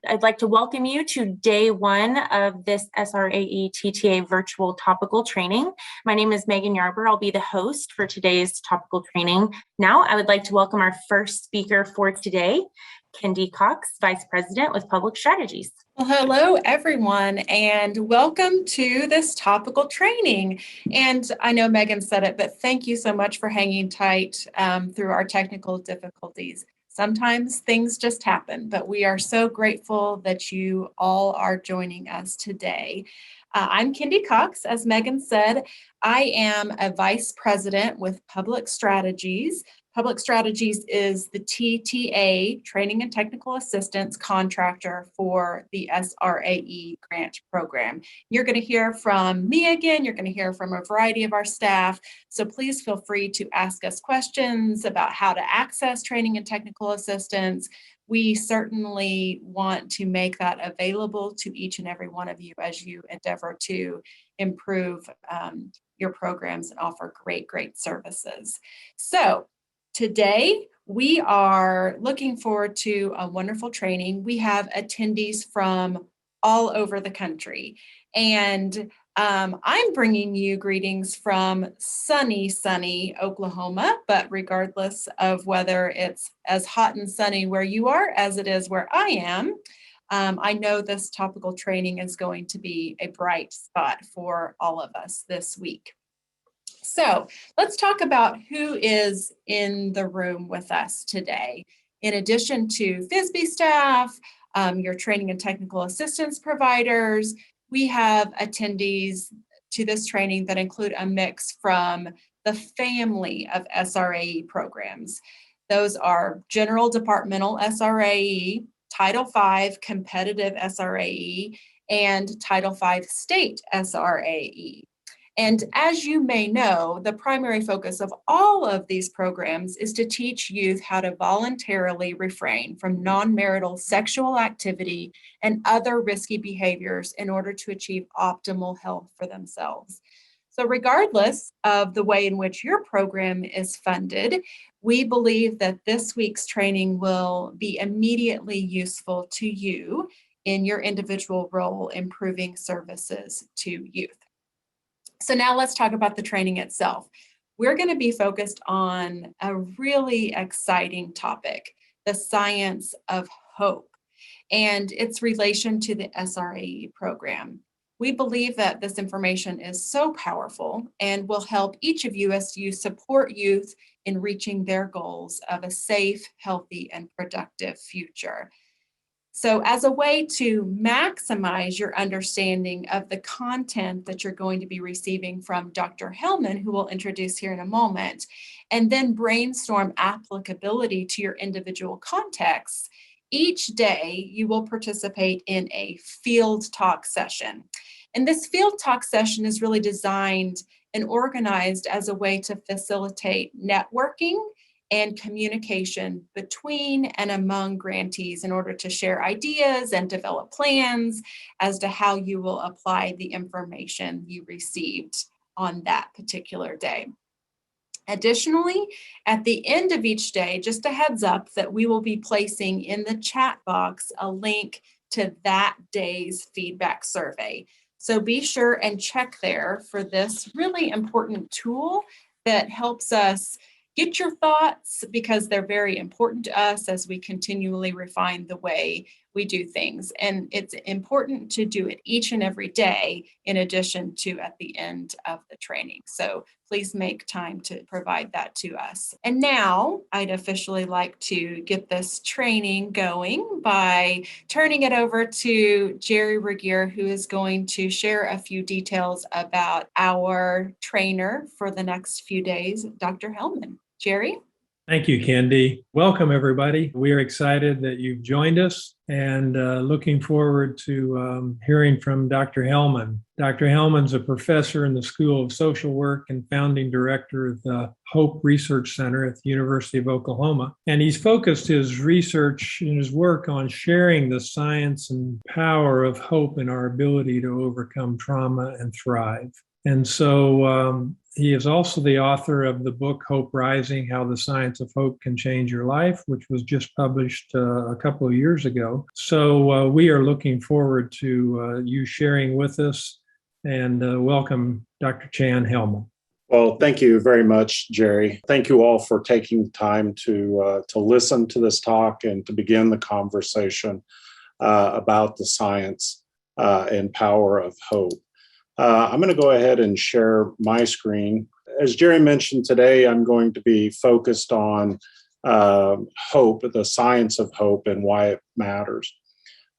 I'd like to welcome you to day one of this SRAE TTA Virtual Topical Training. My name is Megan Yarber. I'll be the host for today's topical training. Now, I would like to welcome our first speaker for today, Kendy Cox, Vice President with Public Strategies. Well, hello, everyone, and welcome to this topical training. And I know Megan said it, but thank you so much for hanging tight through our technical difficulties. Sometimes things just happen, but we are so grateful that you all are joining us today. I'm Kendy Cox. As Megan said, I am a Vice President with Public Strategies. Public Strategies is the TTA, Training and Technical Assistance contractor for the SRAE grant program. You're going to hear from me again. You're going to hear from a variety of our staff. So please feel free to ask us questions about how to access training and technical assistance. We certainly want to make that available to each and every one of you as you endeavor to improve your programs and offer great services. So today, we are looking forward to a wonderful training. We have attendees from all over the country, and I'm bringing you greetings from sunny Oklahoma, but regardless of whether it's as hot and sunny where you are as it is where I am, I know this topical training is going to be a bright spot for all of us this week. So let's talk about who is in the room with us today. In addition to FYSB staff, your training and technical assistance providers, we have attendees to this training that include a mix from the family of SRAE programs. Those are General Departmental SRAE, Title V Competitive SRAE, and Title V State SRAE. And as you may know, the primary focus of all of these programs is to teach youth how to voluntarily refrain from non-marital sexual activity and other risky behaviors in order to achieve optimal health for themselves. So regardless of the way in which your program is funded, we believe that this week's training will be immediately useful to you in your individual role improving services to youth. So now let's talk about the training itself. We're going to be focused on a really exciting topic, the science of hope, and its relation to the SRAE program. We believe that this information is so powerful and will help each of you as you support youth in reaching their goals of a safe, healthy, and productive future. So as a way to maximize your understanding of the content that you're going to be receiving from Dr. Hellman, who we'll introduce here in a moment, and then brainstorm applicability to your individual contexts, each day you will participate in a field talk session. And this field talk session is really designed and organized as a way to facilitate networking and communication between and among grantees in order to share ideas and develop plans as to how you will apply the information you received on that particular day. Additionally, at the end of each day, just a heads up that we will be placing in the chat box a link to that day's feedback survey. So be sure and check there for this really important tool that helps us get your thoughts, because they're very important to us as we continually refine the way we do things. And it's important to do it each and every day, in addition to at the end of the training. So please make time to provide that to us. And now I'd officially like to get this training going by turning it over to Jerry Regier, who is going to share a few details about our trainer for the next few days, Dr. Hellman. Jerry? Thank you, Kendy. Welcome, everybody. We are excited that you've joined us and looking forward to hearing from Dr. Hellman. Dr. Hellman's a professor in the School of Social Work and founding director of the Hope Research Center at the University of Oklahoma. And he's focused his research and his work on sharing the science and power of hope in our ability to overcome trauma and thrive. And so He is also the author of the book, Hope Rising, How the Science of Hope Can Change Your Life, which was just published a couple of years ago. So we are looking forward to you sharing with us, and welcome Dr. Chan Hellman. Well, thank you very much, Jerry. Thank you all for taking the time to listen to this talk and to begin the conversation about the science and power of hope. I'm going to go ahead and share my screen. As Jerry mentioned today, I'm going to be focused on hope, the science of hope, and why it matters.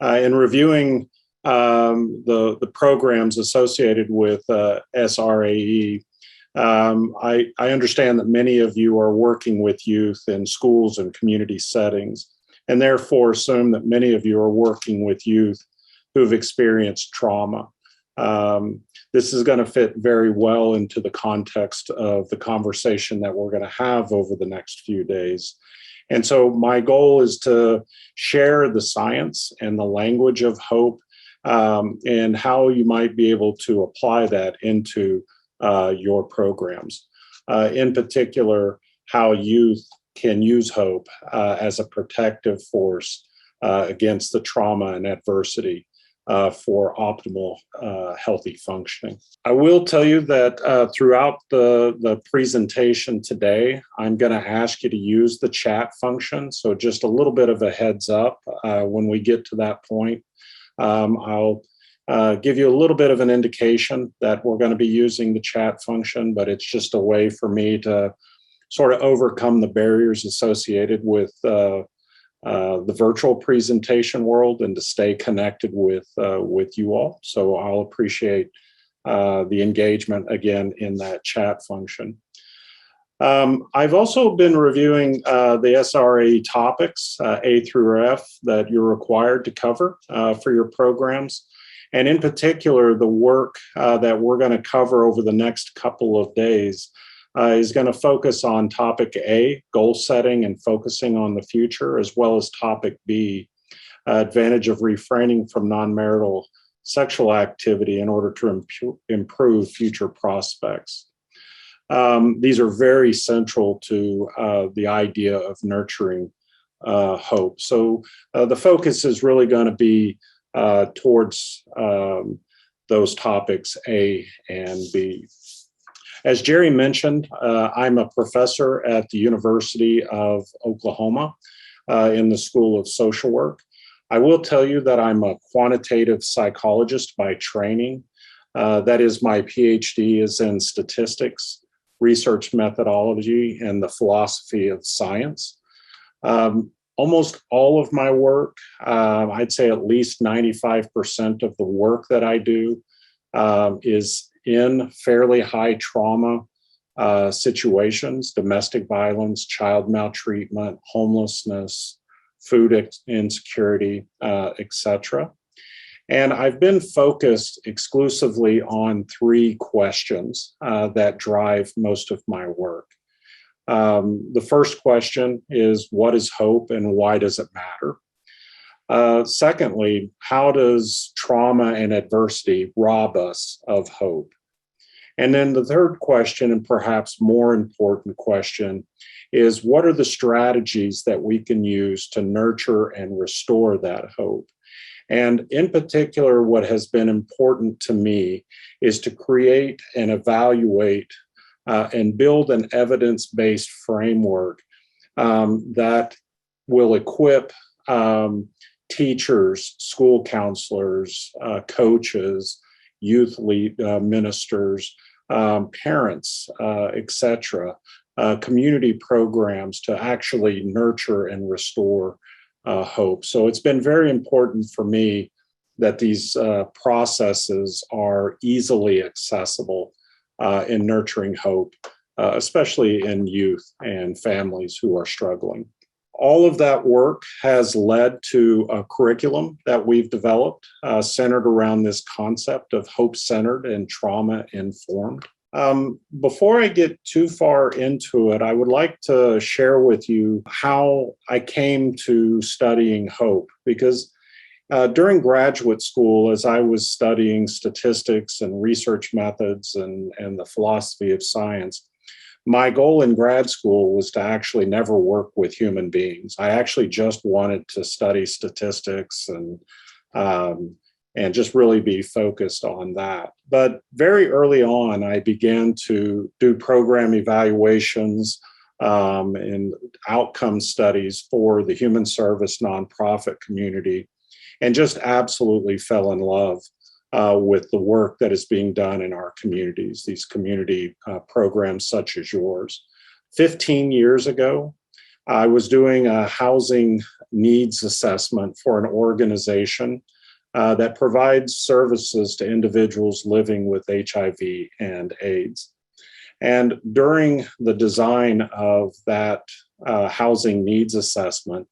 In reviewing the programs associated with SRAE, I understand that many of you are working with youth in schools and community settings, and therefore assume that many of you are working with youth who've experienced trauma. This is going to fit very well into the context of the conversation that we're going to have over the next few days. And so my goal is to share the science and the language of hope, and how you might be able to apply that into your programs. In particular, how youth can use hope as a protective force against the trauma and adversity for optimal healthy functioning. I will tell you that throughout the presentation today, I'm going to ask you to use the chat function. So just a little bit of a heads up when we get to that point. I'll give you a little bit of an indication that we're going to be using the chat function, but it's just a way for me to sort of overcome the barriers associated with the virtual presentation world and to stay connected with you all. So I'll appreciate the engagement again in that chat function. I've also been reviewing the SRAE topics, A through F, that you're required to cover for your programs. And in particular, the work that we're going to cover over the next couple of days is going to focus on topic A, goal setting and focusing on the future, as well as topic B, advantage of refraining from non-marital sexual activity in order to improve future prospects. These are very central to the idea of nurturing hope. So the focus is really going to be towards those topics A and B. As Jerry mentioned, I'm a professor at the University of Oklahoma in the School of Social Work. I will tell you that I'm a quantitative psychologist by training. That is, my PhD is in statistics, research methodology, and the philosophy of science. Almost all of my work, I'd say at least 95% of the work that I do is in fairly high trauma situations: domestic violence, child maltreatment, homelessness, food insecurity, etc. And I've been focused exclusively on three questions that drive most of my work. The first question is, what is hope and why does it matter? Secondly, how does trauma and adversity rob us of hope? And then the third question, and perhaps more important question, is what are the strategies that we can use to nurture and restore that hope? And in particular, what has been important to me is to create and evaluate and build an evidence-based framework that will equip teachers, school counselors, coaches, youth ministers, parents, etc., community programs to actually nurture and restore hope. So it's been very important for me that these processes are easily accessible in nurturing hope, especially in youth and families who are struggling. All of that work has led to a curriculum that we've developed centered around this concept of hope-centered and trauma-informed. Before I get too far into it, I would like to share with you how I came to studying hope, because During graduate school, as I was studying statistics and research methods and the philosophy of science, my goal in grad school was to actually never work with human beings. I actually just wanted to study statistics and just really be focused on that. But very early on, I began to do program evaluations and outcome studies for the human service nonprofit community, and just absolutely fell in love with the work that is being done in our communities, these community programs such as yours. 15 years ago, I was doing a housing needs assessment for an organization that provides services to individuals living with HIV and AIDS. And during the design of that housing needs assessment,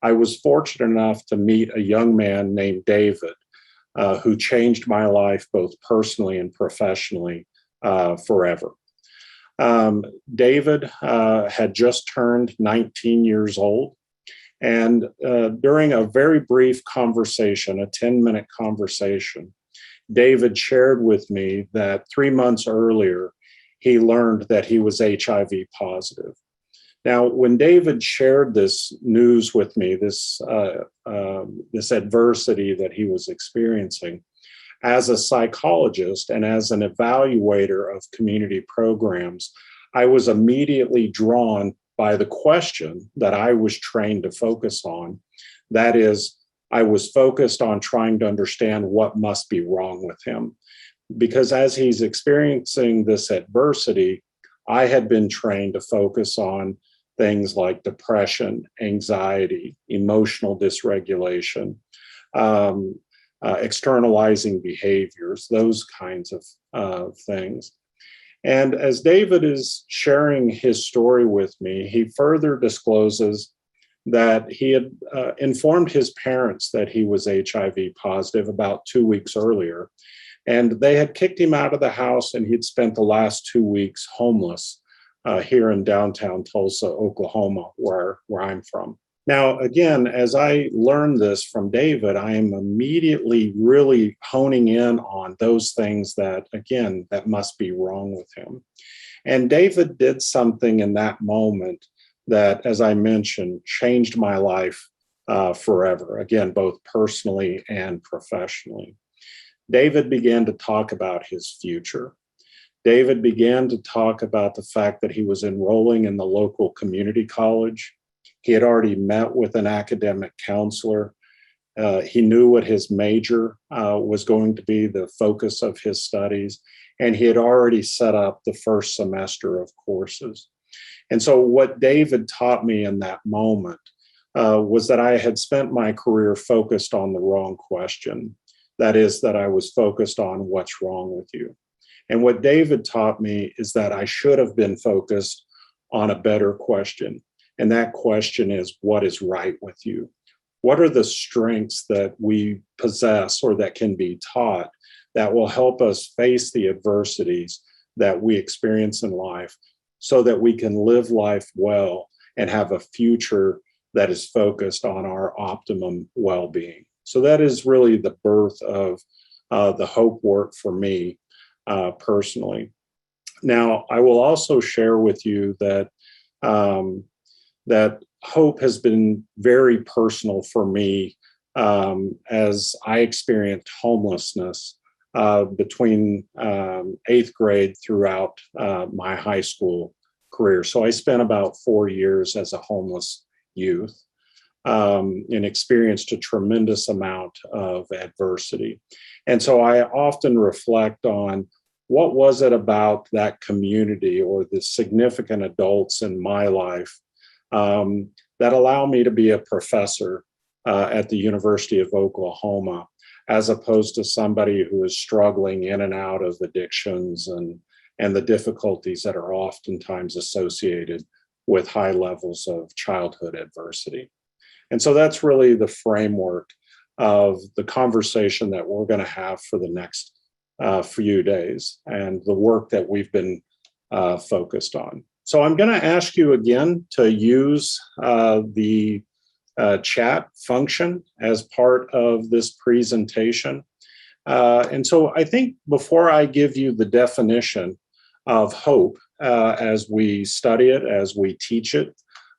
I was fortunate enough to meet a young man named David, who changed my life both personally and professionally forever. David had just turned 19 years old. And during a very brief conversation, a 10-minute conversation, David shared with me that 3 months earlier, he learned that he was HIV positive. Now, when David shared this news with me, this adversity that he was experiencing, as a psychologist and as an evaluator of community programs, I was immediately drawn by the question that I was trained to focus on. That is, I was focused on trying to understand what must be wrong with him. Because as he's experiencing this adversity, I had been trained to focus on things like depression, anxiety, emotional dysregulation, externalizing behaviors, those kinds of things. And as David is sharing his story with me, he further discloses that he had informed his parents that he was HIV positive about 2 weeks earlier. And they had kicked him out of the house, and he'd spent the last 2 weeks homeless here in downtown Tulsa, Oklahoma, where I'm from. Now, again, as I learned this from David, I am immediately really honing in on those things that, again, that must be wrong with him. And David did something in that moment that, as I mentioned, changed my life forever, again, both personally and professionally. David began to talk about his future. David began to talk about the fact that he was enrolling in the local community college. He had already met with an academic counselor. He knew what his major was going to be, the focus of his studies, and he had already set up the first semester of courses. And so what David taught me in that moment was that I had spent my career focused on the wrong question. That is, that I was focused on what's wrong with you. And what David taught me is that I should have been focused on a better question. And that question is, what is right with you? What are the strengths that we possess or that can be taught that will help us face the adversities that we experience in life so that we can live life well and have a future that is focused on our optimum well-being? So that is really the birth of the hope work for me personally. Now, I will also share with you that that hope has been very personal for me as I experienced homelessness between 8th grade throughout my high school career. So I spent about 4 years as a homeless youth and experienced a tremendous amount of adversity. And so I often reflect on what was it about that community or the significant adults in my life that allow me to be a professor at the University of Oklahoma, as opposed to somebody who is struggling in and out of addictions and the difficulties that are oftentimes associated with high levels of childhood adversity. And so that's really the framework of the conversation that we're going to have for the next few days and the work that we've been focused on. So I'm going to ask you again to use the chat function as part of this presentation. And so I think before I give you the definition of hope as we study it, as we teach it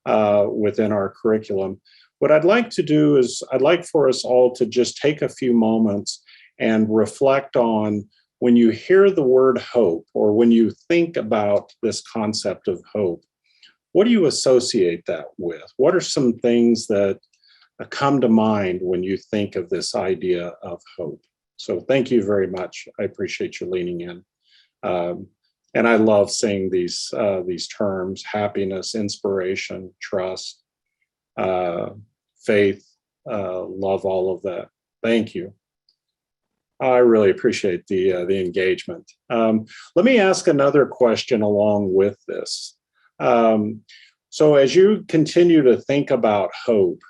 within our curriculum, what I'd like to do is I'd like for us all to just take a few moments and reflect on when you hear the word hope, or when you think about this concept of hope, what do you associate that with? What are some things that come to mind when you think of this idea of hope? So thank you very much. I appreciate you leaning in. And I love seeing these terms: happiness, inspiration, trust, faith, love, all of that. Thank you. I really appreciate the engagement. Let me ask another question along with this. So as you continue to think about hope,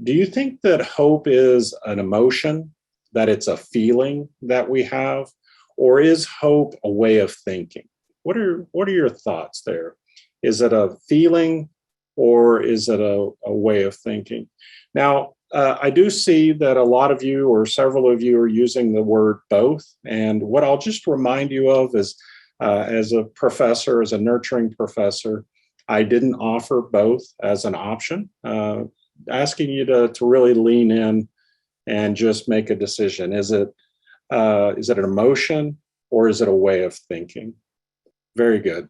do you think that hope is an emotion, that it's a feeling that we have, or is hope a way of thinking? What are your thoughts there? Is it a feeling, or is it a way of thinking? Now, I do see that a lot of you, or several of you, are using the word both. And what I'll just remind you of is, as a professor, as a nurturing professor, I didn't offer both as an option, asking you to really lean in and just make a decision. Is it an emotion, or is it a way of thinking? Very good.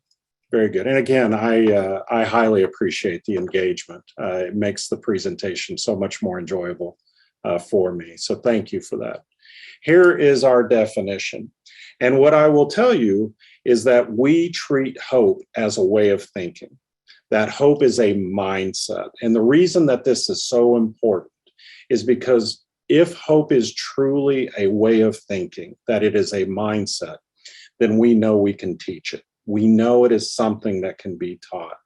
Very good. And again, I highly appreciate the engagement. It makes the presentation so much more enjoyable for me. So thank you for that. Here is our definition. And what I will tell you is that we treat hope as a way of thinking, that hope is a mindset. And the reason that this is so important is because if hope is truly a way of thinking, that it is a mindset, then we know we can teach it. We know it is something that can be taught.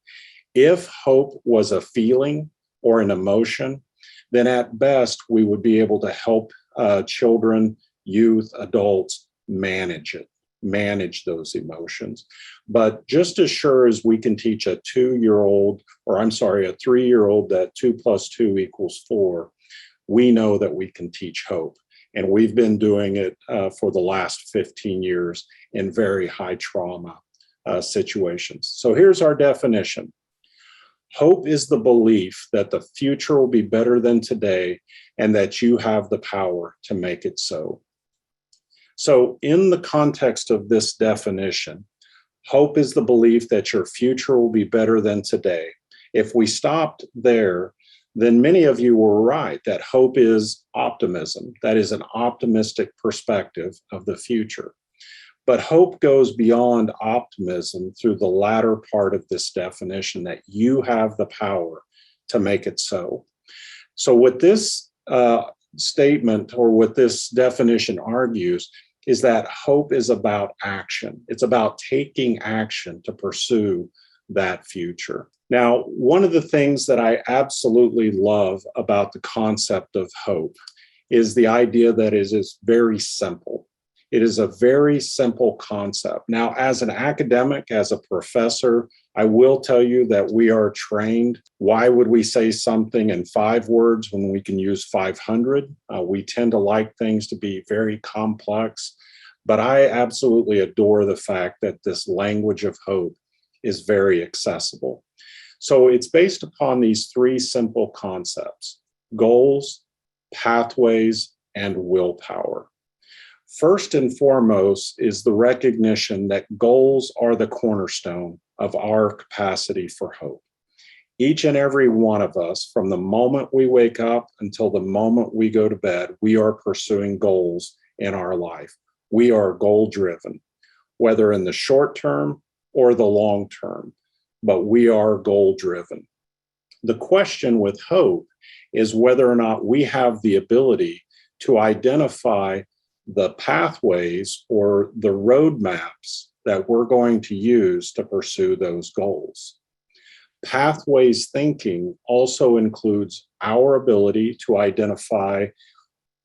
If hope was a feeling or an emotion, then at best we would be able to help children, youth, adults manage it, manage those emotions. But just as sure as we can teach a 3-year-old that 2 + 2 = 4, we know that we can teach hope. And we've been doing it for the last 15 years in very high trauma situations. So here's our definition. Hope is the belief that the future will be better than today and that you have the power to make it so. So in the context of this definition, hope is the belief that your future will be better than today. If we stopped there, then many of you were right that hope is optimism. That is an optimistic perspective of the future. But hope goes beyond optimism through the latter part of this definition, that you have the power to make it so. So what this statement, or what this definition argues, is that hope is about action. It's about taking action to pursue that future. Now, one of the things that I absolutely love about the concept of hope is the idea that it is very simple. It is a very simple concept. Now, as an academic, as a professor, I will tell you that we are trained. Why would we say something in 5 words when we can use 500? We tend to like things to be very complex, but I absolutely adore the fact that this language of hope is very accessible. So it's based upon these 3 simple concepts: goals, pathways, and willpower. First and foremost is the recognition that goals are the cornerstone of our capacity for hope. Each and every one of us, from the moment we wake up until the moment we go to bed, we are pursuing goals in our life. We are goal-driven, whether in the short term or the long term, but we are goal-driven. The question with hope is whether or not we have the ability to identify the pathways or the roadmaps that we're going to use to pursue those goals. Pathways thinking also includes our ability to identify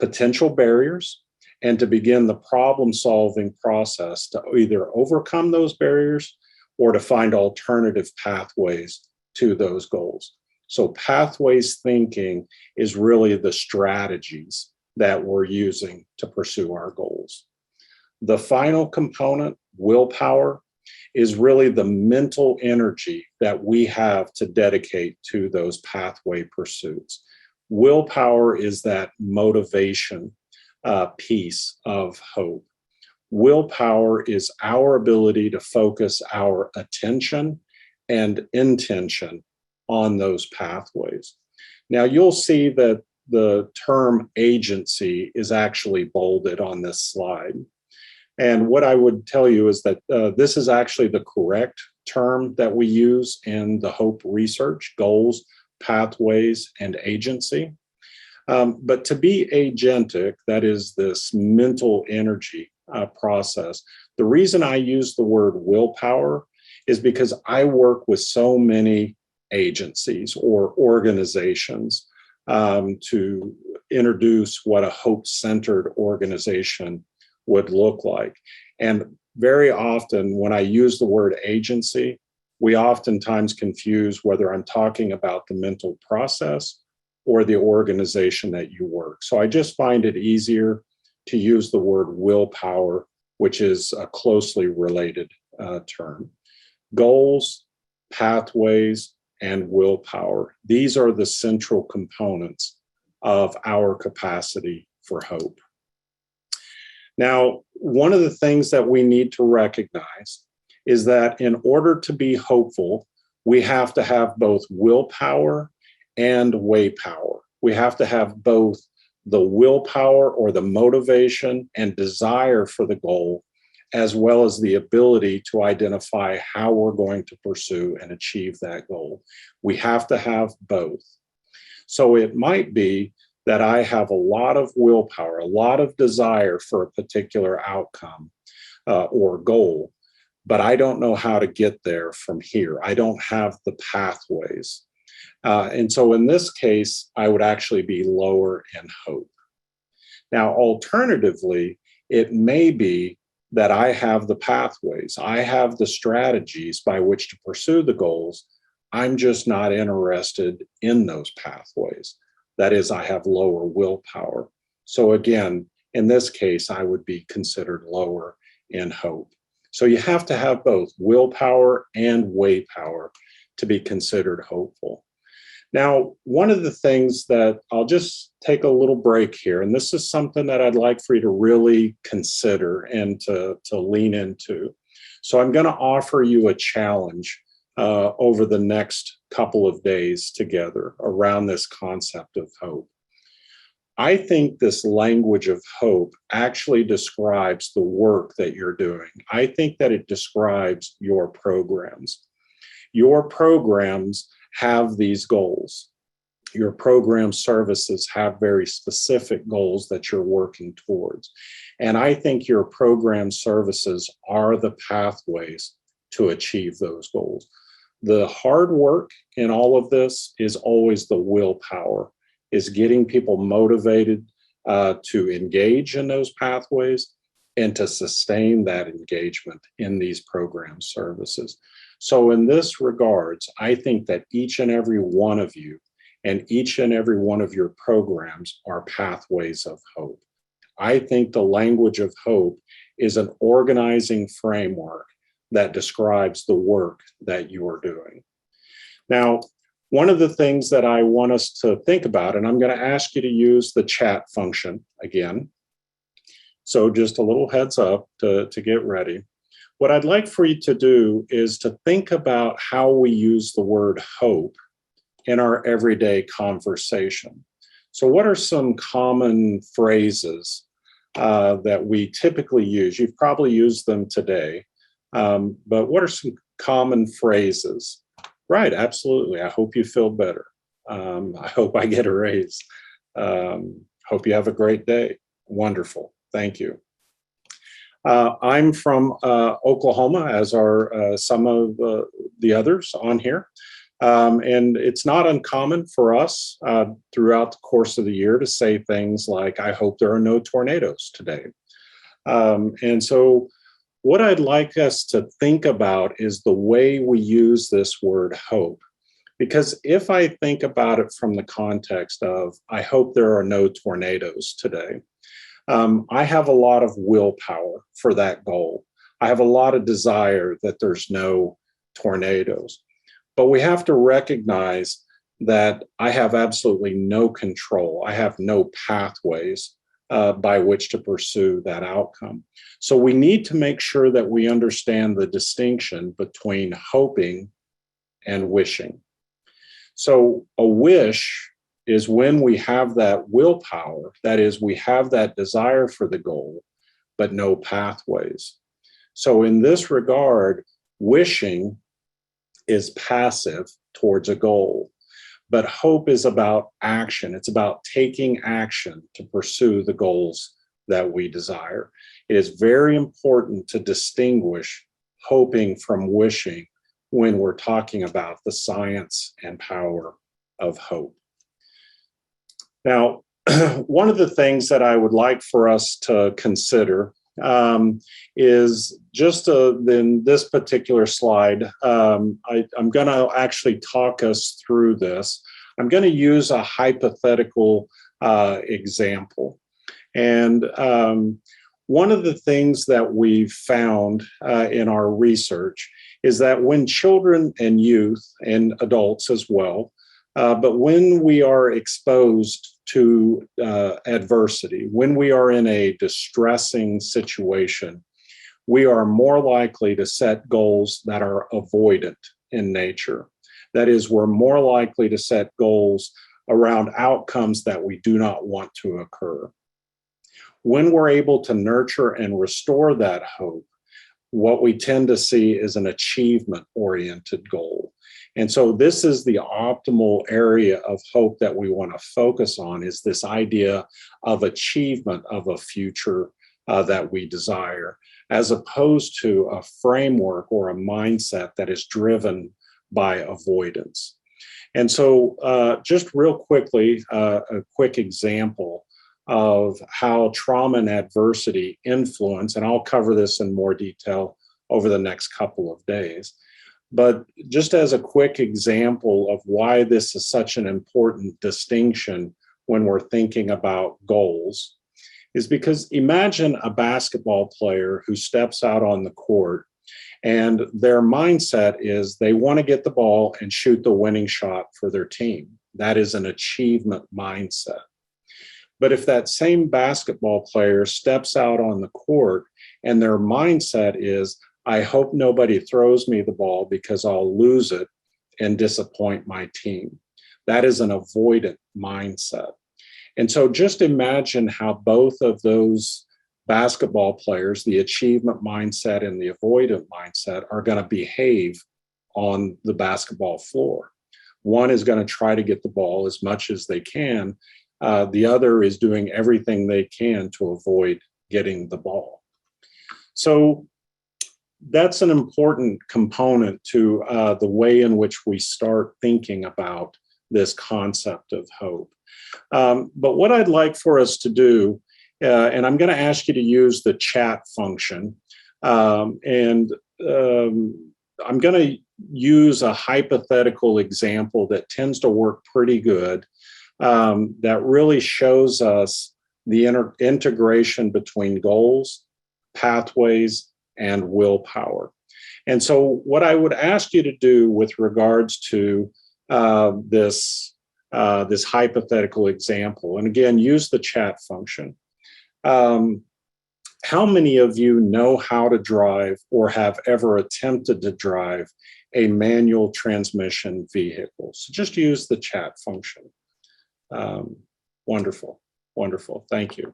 potential barriers and to begin the problem-solving process to either overcome those barriers or to find alternative pathways to those goals. So pathways thinking is really the strategies that we're using to pursue our goals. The final component, willpower, is really the mental energy that we have to dedicate to those pathway pursuits. Willpower is that motivation piece of hope. Willpower is our ability to focus our attention and intention on those pathways. Now, you'll see that the term agency is actually bolded on this slide. And what I would tell you is that this is actually the correct term that we use in the HOPE research: goals, pathways, and agency. But to be agentic, that is this mental energy process, the reason I use the word willpower is because I work with so many agencies or organizations to introduce what a hope-centered organization would look like. And very often when I use the word agency, we oftentimes confuse whether I'm talking about the mental process or the organization that you work. So I just find it easier to use the word willpower, which is a closely related term. Goals, pathways, and willpower. These are the central components of our capacity for hope. Now, one of the things that we need to recognize is that in order to be hopeful, we have to have both willpower and way power. We have to have both the willpower or the motivation and desire for the goal, as well as the ability to identify how we're going to pursue and achieve that goal. We have to have both. So it might be that I have a lot of willpower, a lot of desire for a particular outcome or goal, but I don't know how to get there from here. I don't have the pathways. And so in this case, I would actually be lower in hope. Now, alternatively, it may be that I have the pathways, I have the strategies by which to pursue the goals. I'm just not interested in those pathways. That is, I have lower willpower. So again, in this case, I would be considered lower in hope. So you have to have both willpower and way power to be considered hopeful. Now, one of the things that I'll just take a little break here, and this is something that I'd like for you to really consider and to lean into. So I'm going to offer you a challenge over the next couple of days together around this concept of hope. I think this language of hope actually describes the work that you're doing. I think that it describes your programs. Your programs have these goals. Your program services have very specific goals that you're working towards. And I think your program services are the pathways to achieve those goals. The hard work in all of this is always the willpower, is getting people motivated to engage in those pathways and to sustain that engagement in these program services. So in this regards, I think that each and every one of you and each and every one of your programs are pathways of hope. I think the language of hope is an organizing framework that describes the work that you are doing. Now, one of the things that I want us to think about, and I'm going to ask you to use the chat function again. So just a little heads up to get ready. What I'd like for you to do is to think about how we use the word hope in our everyday conversation. So what are some common phrases that we typically use? You've probably used them today, but what are some common phrases? Right, absolutely. I hope you feel better. I hope I get a raise. Hope you have a great day. Wonderful. Thank you. I'm from Oklahoma, as are some of the others on here. And it's not uncommon for us throughout the course of the year to say things like, I hope there are no tornadoes today. And so what I'd like us to think about is the way we use this word hope, Because if I think about it from the context of, I hope there are no tornadoes today, I have a lot of willpower for that goal. I have a lot of desire that there's no tornadoes. But we have to recognize that I have absolutely no control. I have no pathways by which to pursue that outcome. So we need to make sure that we understand the distinction between hoping and wishing. So a wish is when we have that willpower, that is, we have that desire for the goal, but no pathways. So in this regard, wishing is passive towards a goal, but hope is about action. It's about taking action to pursue the goals that we desire. It is very important to distinguish hoping from wishing when we're talking about the science and power of hope. Now, one of the things that I would like for us to consider is just in this particular slide, I'm going to actually talk us through this. I'm going to use a hypothetical example. And one of the things that we've found in our research is that when children and youth and adults as well, but when we are exposed to adversity, when we are in a distressing situation, we are more likely to set goals that are avoidant in nature. That is, we're more likely to set goals around outcomes that we do not want to occur. When we're able to nurture and restore that hope, what we tend to see is an achievement-oriented goal. And so this is the optimal area of hope that we want to focus on, is this idea of achievement of a future that we desire, as opposed to a framework or a mindset that is driven by avoidance. And so just real quickly, a quick example of how trauma and adversity influence, and I'll cover this in more detail over the next couple of days. But just as a quick example of why this is such an important distinction when we're thinking about goals, is because imagine a basketball player who steps out on the court and their mindset is they want to get the ball and shoot the winning shot for their team. That is an achievement mindset. But if that same basketball player steps out on the court and their mindset is, I hope nobody throws me the ball because I'll lose it and disappoint my team. That is an avoidant mindset. And so just imagine how both of those basketball players, the achievement mindset and the avoidant mindset, are going to behave on the basketball floor. One is going to try to get the ball as much as they can. The other is doing everything they can to avoid getting the ball. So that's an important component to the way in which we start thinking about this concept of hope. But what I'd like for us to do, and I'm going to ask you to use the chat function, and I'm going to use a hypothetical example that tends to work pretty good, that really shows us the integration between goals, pathways, and willpower. And so what I would ask you to do with regards to this hypothetical example, and again, use the chat function. How many of you know how to drive or have ever attempted to drive a manual transmission vehicle? So just use the chat function. Wonderful, wonderful, thank you.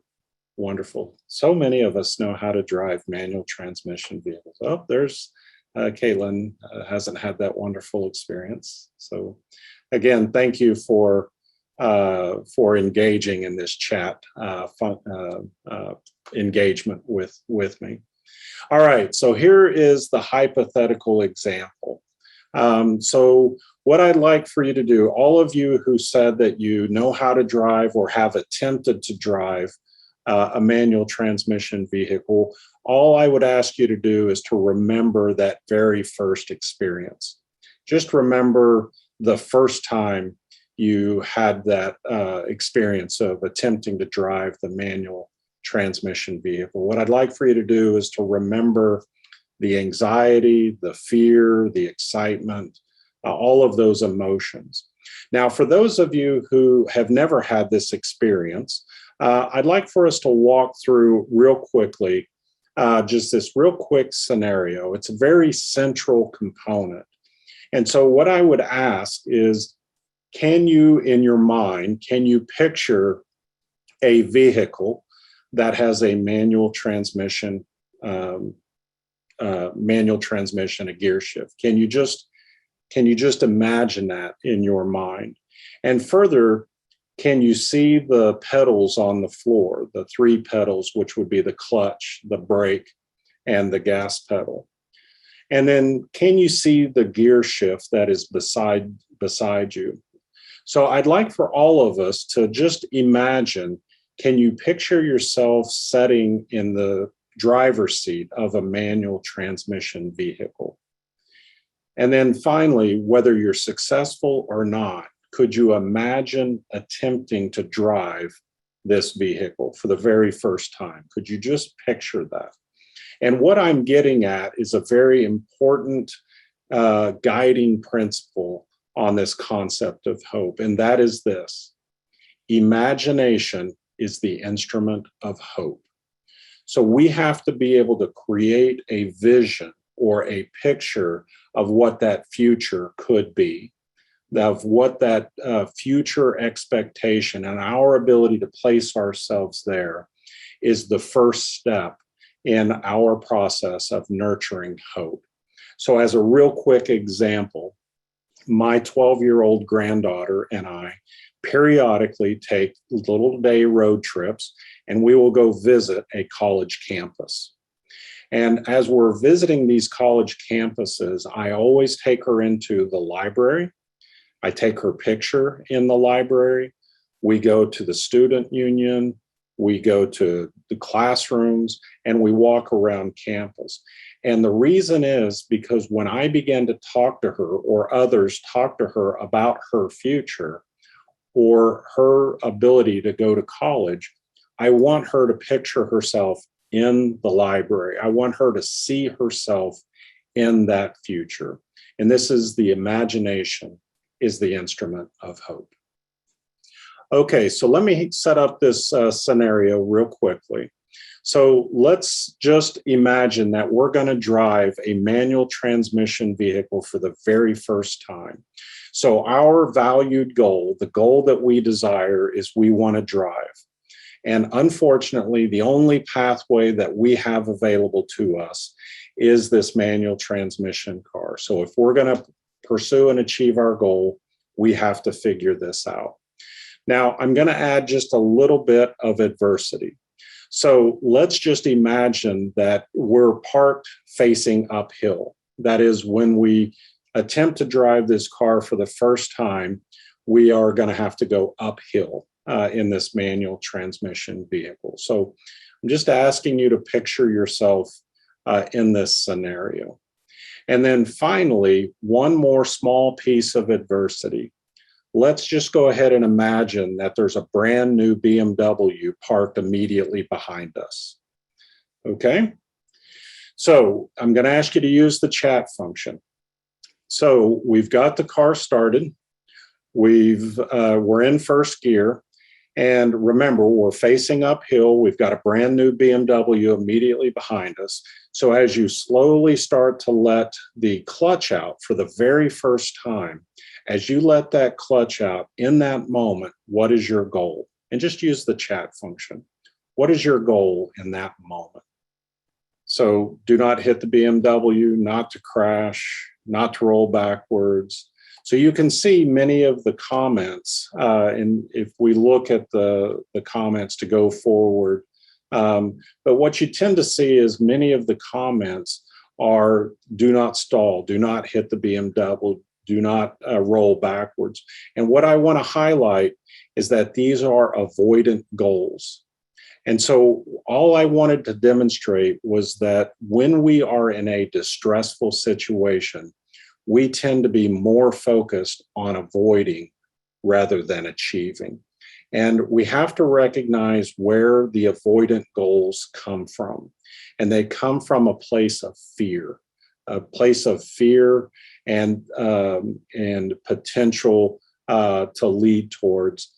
Wonderful. So many of us know how to drive manual transmission vehicles. Oh, there's Caitlin, hasn't had that wonderful experience. So again, thank you for engaging in this chat engagement with me. All right, so here is the hypothetical example. So what I'd like for you to do, all of you who said that you know how to drive or have attempted to drive a manual transmission vehicle, all I would ask you to do is to remember that very first experience. Just remember the first time you had that experience of attempting to drive the manual transmission vehicle. What I'd like for you to do is to remember the anxiety, the fear, the excitement, all of those emotions. Now, for those of you who have never had this experience, I'd like for us to walk through real quickly just this real quick scenario. It's a very central component. And so what I would ask is, can you, in your mind, can you picture a vehicle that has a manual transmission, a gear shift? Can you just imagine that in your mind? And further, can you see the pedals on the floor, the 3 pedals, which would be the clutch, the brake, and the gas pedal? And then can you see the gear shift that is beside you? So I'd like for all of us to just imagine, can you picture yourself sitting in the driver's seat of a manual transmission vehicle? And then finally, whether you're successful or not, could you imagine attempting to drive this vehicle for the very first time? Could you just picture that? And what I'm getting at is a very important guiding principle on this concept of hope, and that is this: imagination is the instrument of hope. So we have to be able to create a vision or a picture of what that future could be, of what that future expectation and our ability to place ourselves there is the first step in our process of nurturing hope. So as a real quick example, my 12-year-old granddaughter and I periodically take little day road trips, and we will go visit a college campus. And as we're visiting these college campuses, I always take her into the library. I take her picture in the library. We go to the student union. We go to the classrooms, and we walk around campus. And the reason is because when I began to talk to her, or others talk to her about her future or her ability to go to college, I want her to picture herself in the library. I want her to see herself in that future. And this is the imagination is the instrument of hope. Okay, so let me set up this scenario real quickly. So let's just imagine that we're going to drive a manual transmission vehicle for the very first time. So our valued goal, the goal that we desire, is we want to drive. And unfortunately, the only pathway that we have available to us is this manual transmission car. So if we're going to pursue and achieve our goal, we have to figure this out. Now, I'm going to add just a little bit of adversity. So let's just imagine that we're parked facing uphill. That is, when we attempt to drive this car for the first time, we are going to have to go uphill in this manual transmission vehicle. So I'm just asking you to picture yourself in this scenario. And then finally, one more small piece of adversity. Let's just go ahead and imagine that there's a brand new BMW parked immediately behind us. Okay? So I'm going to ask you to use the chat function. So we've got the car started. We're in first gear. And remember, we're facing uphill. We've got a brand new BMW immediately behind us. So as you slowly start to let the clutch out for the very first time, as you let that clutch out in that moment, what is your goal? And just use the chat function. What is your goal in that moment? So do not hit the BMW, not to crash, not to roll backwards. So you can see many of the comments, and if we look at the comments to go forward, but what you tend to see is many of the comments are do not stall, do not hit the BMW, do not roll backwards. And what I want to highlight is that these are avoidant goals. And so all I wanted to demonstrate was that when we are in a distressful situation, we tend to be more focused on avoiding rather than achieving. And we have to recognize where the avoidant goals come from. And they come from a place of fear and potential to lead towards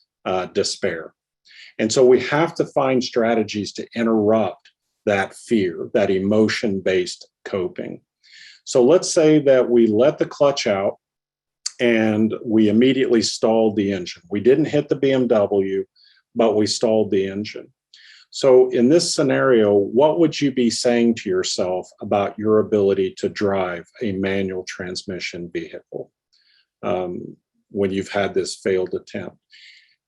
despair. And so we have to find strategies to interrupt that fear, that emotion-based coping. So let's say that we let the clutch out and we immediately stalled the engine. We didn't hit the BMW, but we stalled the engine. So in this scenario, what would you be saying to yourself about your ability to drive a manual transmission vehicle when you've had this failed attempt?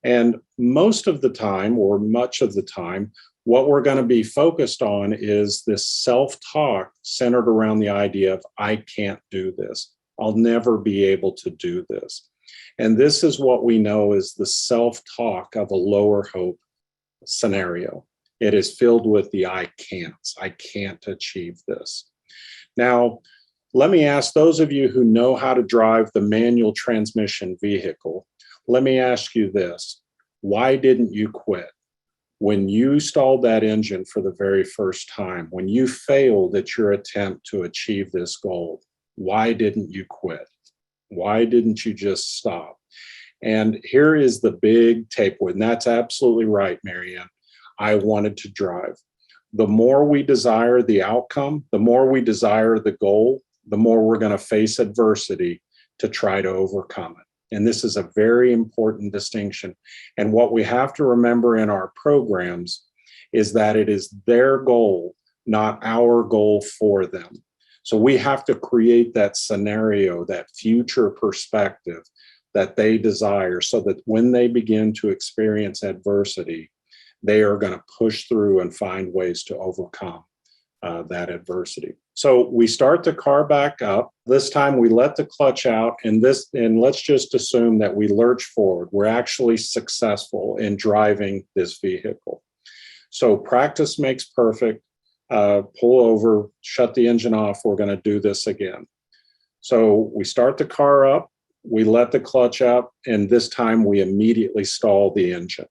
And most of the time, or much of the time, what we're going to be focused on is this self-talk centered around the idea of, I can't do this. I'll never be able to do this. And this is what we know is the self-talk of a lower hope scenario. It is filled with the I can't achieve this. Now, let me ask those of you who know how to drive the manual transmission vehicle, let me ask you this. Why didn't you quit? When you stalled that engine for the very first time, when you failed at your attempt to achieve this goal, why didn't you quit? Why didn't you just stop? And here is the big takeaway, and that's absolutely right, Marianne. I wanted to drive. The more we desire the outcome, the more we desire the goal, the more we're going to face adversity to try to overcome it. And this is a very important distinction. And what we have to remember in our programs is that it is their goal, not our goal for them. So we have to create that scenario, that future perspective that they desire so that when they begin to experience adversity, they are going to push through and find ways to overcome that adversity. So we start the car back up. This time we let the clutch out, and let's just assume that we lurch forward. We're actually successful in driving this vehicle. So practice makes perfect. Pull over, shut the engine off. We're going to do this again. So we start the car up, we let the clutch out, and this time we immediately stall the engine.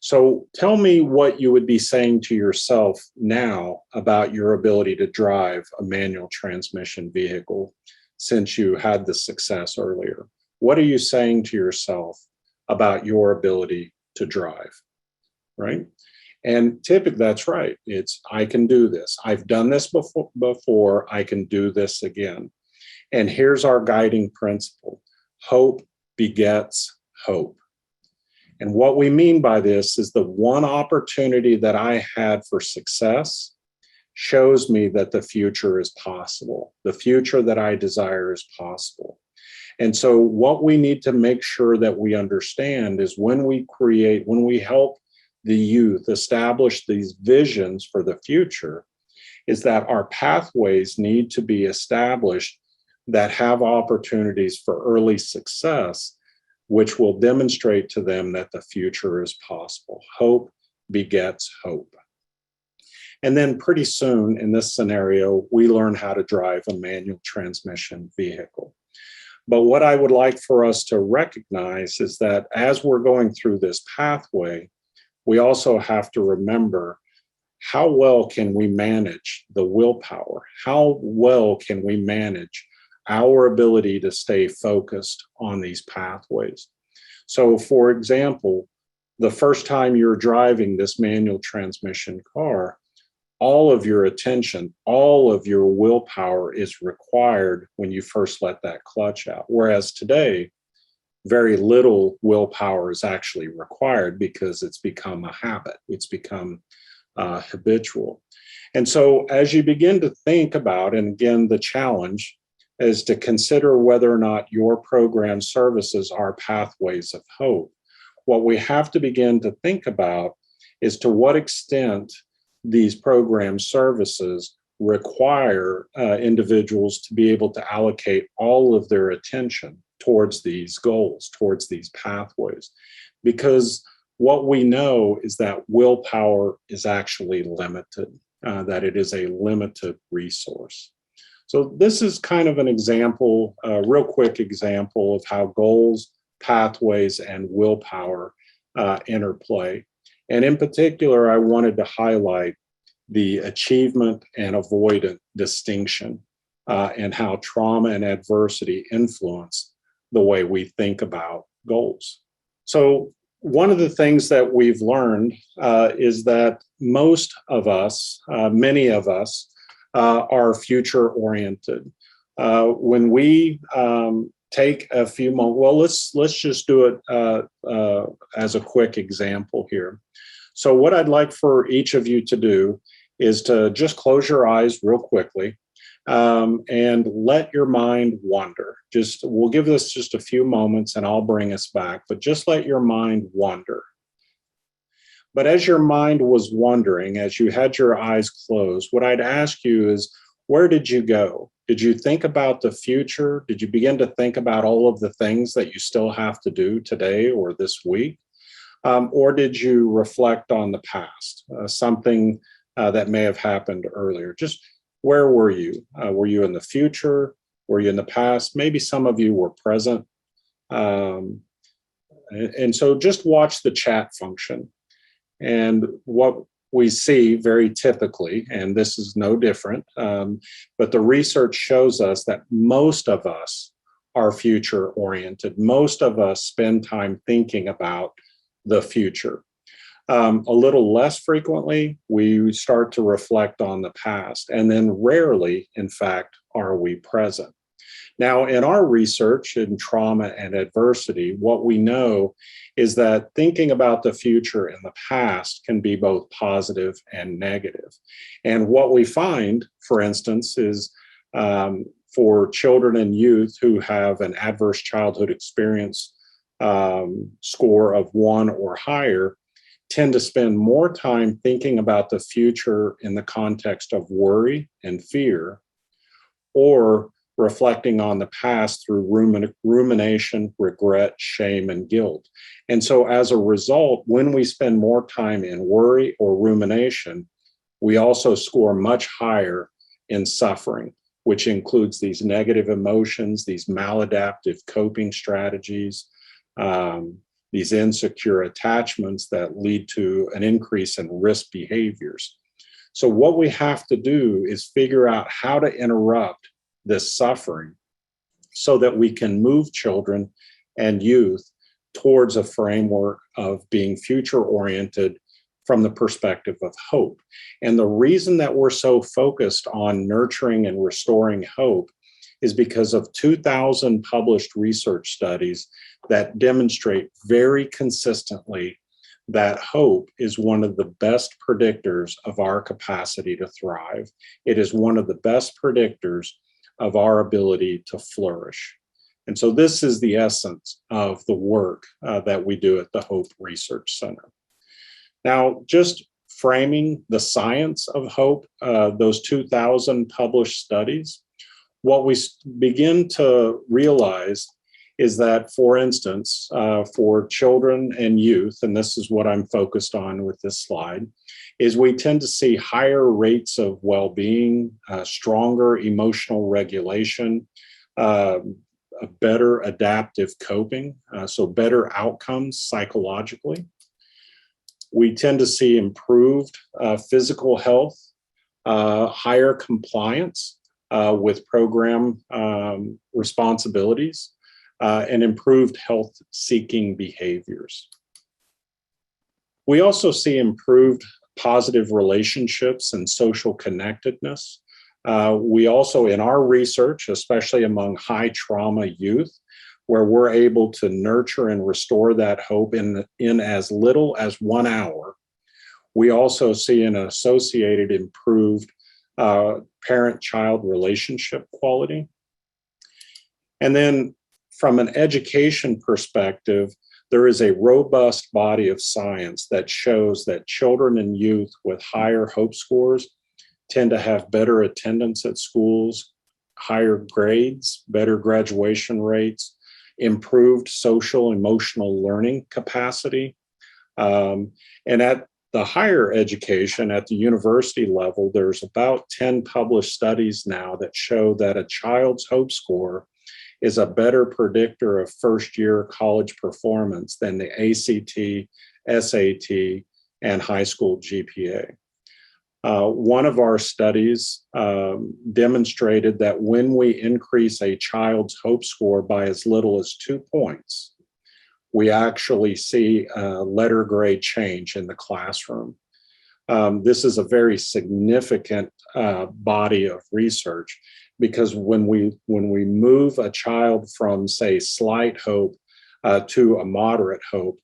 So tell me what you would be saying to yourself now about your ability to drive a manual transmission vehicle since you had the success earlier. What are you saying to yourself about your ability to drive, right? And typically that's right. It's, I can do this. I've done this before. I can do this again. And here's our guiding principle. Hope begets hope. And what we mean by this is the one opportunity that I had for success shows me that the future is possible. The future that I desire is possible. And so what we need to make sure that we understand is when we help the youth establish these visions for the future, is that our pathways need to be established that have opportunities for early success, which will demonstrate to them that the future is possible. Hope begets hope. And then pretty soon in this scenario, we learn how to drive a manual transmission vehicle. But what I would like for us to recognize is that as we're going through this pathway, we also have to remember how well can we manage the willpower? How well can we manage our ability to stay focused on these pathways? So for example, the first time you're driving this manual transmission car, all of your attention, all of your willpower is required when you first let that clutch out. Whereas today, very little willpower is actually required because it's become a habit. It's become habitual. And so as you begin to think about, and again, the challenge is to consider whether or not your program services are pathways of hope. What we have to begin to think about is to what extent these program services require individuals to be able to allocate all of their attention towards these goals, towards these pathways. Because what we know is that willpower is actually limited, that it is a limited resource. So this is kind of an example, a real quick example of how goals, pathways, and willpower interplay. And in particular, I wanted to highlight the achievement and avoidant distinction and how trauma and adversity influence the way we think about goals. So one of the things that we've learned is that most of us, many of us, are future oriented. When we take a few moments, well, let's just do it as a quick example here. So what I'd like for each of you to do is to just close your eyes real quickly and let your mind wander. We'll give this just a few moments and I'll bring us back, but just let your mind wander. But as your mind was wandering, as you had your eyes closed, what I'd ask you is, where did you go? Did you think about the future? Did you begin to think about all of the things that you still have to do today or this week? Or did you reflect on the past, something that may have happened earlier? Just where were you? Were you in the future? Were you in the past? Maybe some of you were present. And so just watch the chat function. And what we see very typically, and this is no different, but the research shows us that most of us are future oriented. Most of us spend time thinking about the future. A little less frequently, we start to reflect on the past, and then rarely, in fact, are we present. Now, in our research in trauma and adversity, what we know is that thinking about the future in the past can be both positive and negative. And what we find, for instance, is for children and youth who have an adverse childhood experience score of 1 or higher, tend to spend more time thinking about the future in the context of worry and fear, or reflecting on the past through rumination, regret, shame, and guilt. And so as a result, when we spend more time in worry or rumination, we also score much higher in suffering, which includes these negative emotions, these maladaptive coping strategies, these insecure attachments that lead to an increase in risk behaviors. So what we have to do is figure out how to interrupt this suffering so that we can move children and youth towards a framework of being future oriented from the perspective of hope. And the reason that we're so focused on nurturing and restoring hope is because of 2,000 published research studies that demonstrate very consistently that hope is one of the best predictors of our capacity to thrive. It is one of the best predictors of our ability to flourish. And so this is the essence of the work that we do at the Hope Research Center. Now, just framing the science of hope, those 2,000 published studies, what we begin to realize is that, for instance, for children and youth, and this is what I'm focused on with this slide, is we tend to see higher rates of well-being, stronger emotional regulation, a better adaptive coping, so better outcomes psychologically. We tend to see improved physical health, higher compliance with program responsibilities, and improved health-seeking behaviors. We also see improved positive relationships and social connectedness. We also, in our research, especially among high trauma youth, where we're able to nurture and restore that hope in as little as 1 hour, we also see an associated improved parent-child relationship quality. And then from an education perspective, there is a robust body of science that shows that children and youth with higher hope scores tend to have better attendance at schools, higher grades, better graduation rates, improved social emotional learning capacity. And at the higher education at the university level, there's about 10 published studies now that show that a child's hope score is a better predictor of first-year college performance than the ACT, SAT, and high school GPA. One of our studies demonstrated that when we increase a child's hope score by as little as 2 points, we actually see a letter grade change in the classroom. This is a very significant body of research, because when we move a child from, say, slight hope to a moderate hope,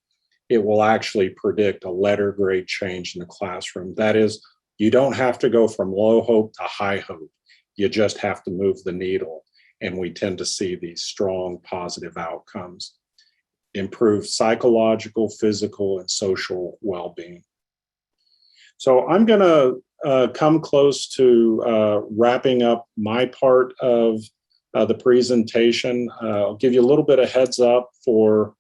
it will actually predict a letter grade change in the classroom. That is, you don't have to go from low hope to high hope. You just have to move the needle. And we tend to see these strong positive outcomes, improved psychological, physical, and social well-being. So I'm going to come close to wrapping up my part of the presentation. I'll give you a little bit of heads up for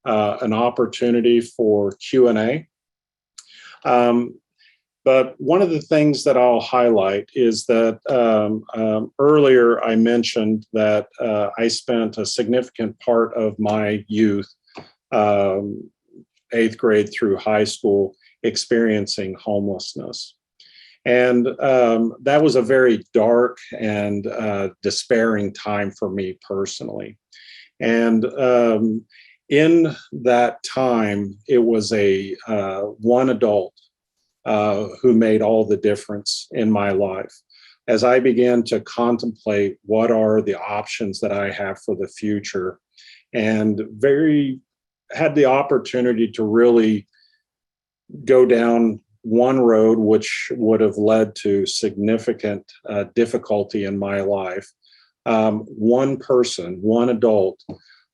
an opportunity for Q&A. But one of the things that I'll highlight is that earlier I mentioned that I spent a significant part of my youth, 8th grade through high school, experiencing homelessness. And that was a very dark and despairing time for me personally. And in that time, it was a one adult who made all the difference in my life. As I began to contemplate what are the options that I have for the future, and had the opportunity to really go down one road which would have led to significant difficulty in my life. One person, one adult,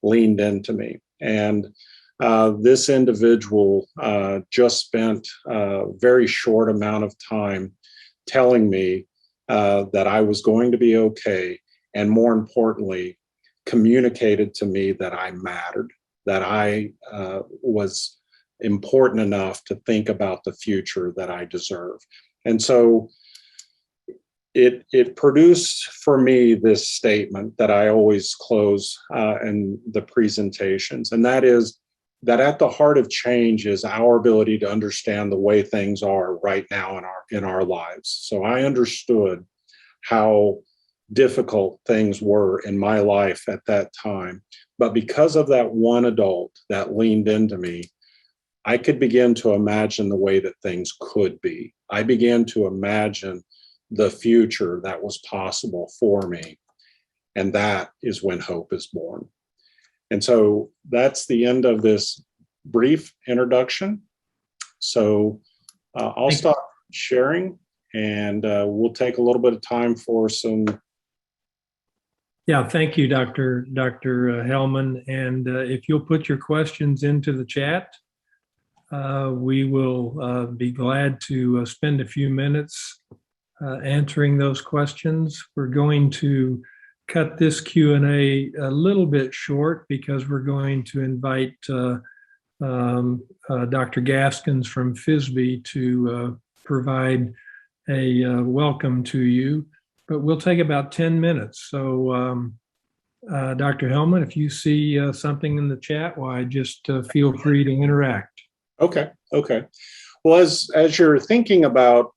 leaned into me. And this individual just spent a very short amount of time telling me that I was going to be okay, and more importantly, communicated to me that I mattered, that I was important enough to think about the future that I deserve. And so it produced for me this statement that I always close in the presentations, and that is that at the heart of change is our ability to understand the way things are right now in our lives. So I understood how difficult things were in my life at that time. But because of that one adult that leaned into me, I could begin to imagine the way that things could be. I began to imagine the future that was possible for me. And that is when hope is born. And so that's the end of this brief introduction. So I'll stop sharing, and we'll take a little bit of time for some. Yeah, thank you, Dr. Hellman. And if you'll put your questions into the chat, we will be glad to spend a few minutes answering those questions. We're going to cut this Q&A a little bit short because we're going to invite Dr. Gaskins from FYSB to provide a welcome to you, but we'll take about 10 minutes. So Dr. Hellman, if you see something in the chat, why just feel free to interact. Okay. Well, as you're thinking about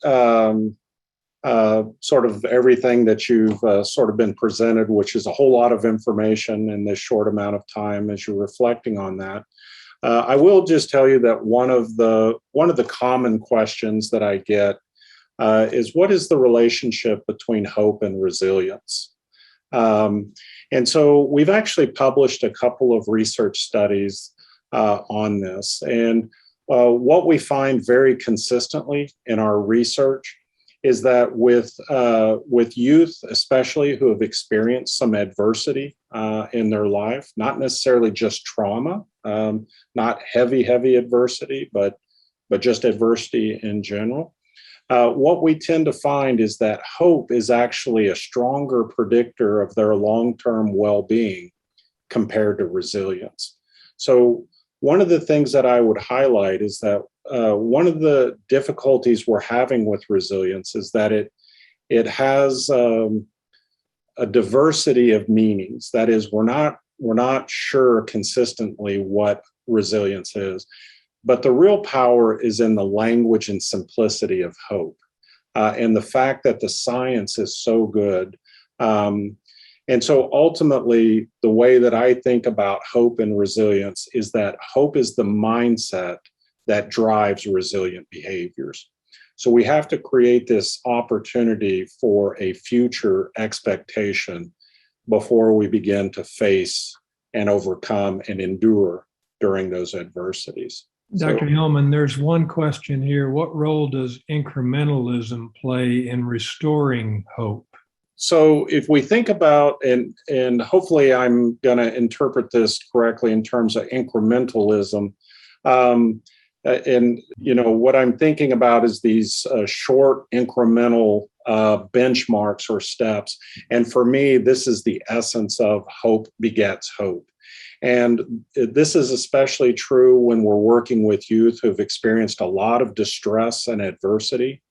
sort of everything that you've sort of been presented, which is a whole lot of information in this short amount of time, as you're reflecting on that, I will just tell you that one of the common questions that I get is, what is the relationship between hope and resilience? And so we've actually published a couple of research studies on this, and what we find very consistently in our research is that with youth, especially who have experienced some adversity in their life, not necessarily just trauma, not heavy adversity, but just adversity in general, what we tend to find is that hope is actually a stronger predictor of their long-term well-being compared to resilience. So one of the things that I would highlight is that one of the difficulties we're having with resilience is that it has a diversity of meanings. That is, we're not sure consistently what resilience is, but the real power is in the language and simplicity of hope, and the fact that the science is so good. And so ultimately, the way that I think about hope and resilience is that hope is the mindset that drives resilient behaviors. So we have to create this opportunity for a future expectation before we begin to face and overcome and endure during those adversities. Dr. Hellman, there's one question here. What role does incrementalism play in restoring hope? So if we think about, and hopefully I'm going to interpret this correctly in terms of incrementalism, and what I'm thinking about is these short incremental benchmarks or steps. And for me, this is the essence of hope begets hope. And this is especially true when we're working with youth who've experienced a lot of distress and adversity.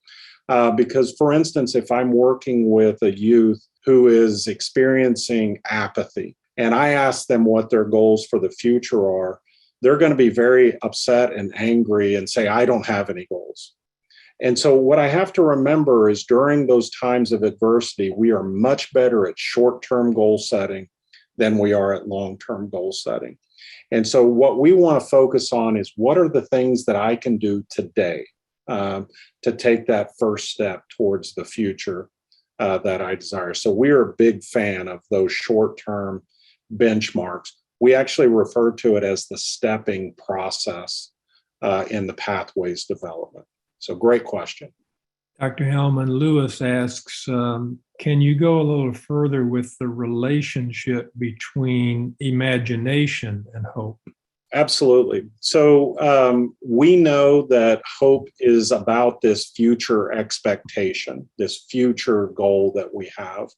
Because, for instance, if I'm working with a youth who is experiencing apathy and I ask them what their goals for the future are, they're going to be very upset and angry and say, I don't have any goals. And so what I have to remember is during those times of adversity, we are much better at short-term goal setting than we are at long-term goal setting. And so what we want to focus on is what are the things that I can do today to take that first step towards the future that I desire. So we are a big fan of those short-term benchmarks. We actually refer to it as the stepping process in the pathways development. So great question. Dr. Hellman, Lewis asks, can you go a little further with the relationship between imagination and hope? Absolutely. So we know that hope is about this future expectation, this future goal that we have.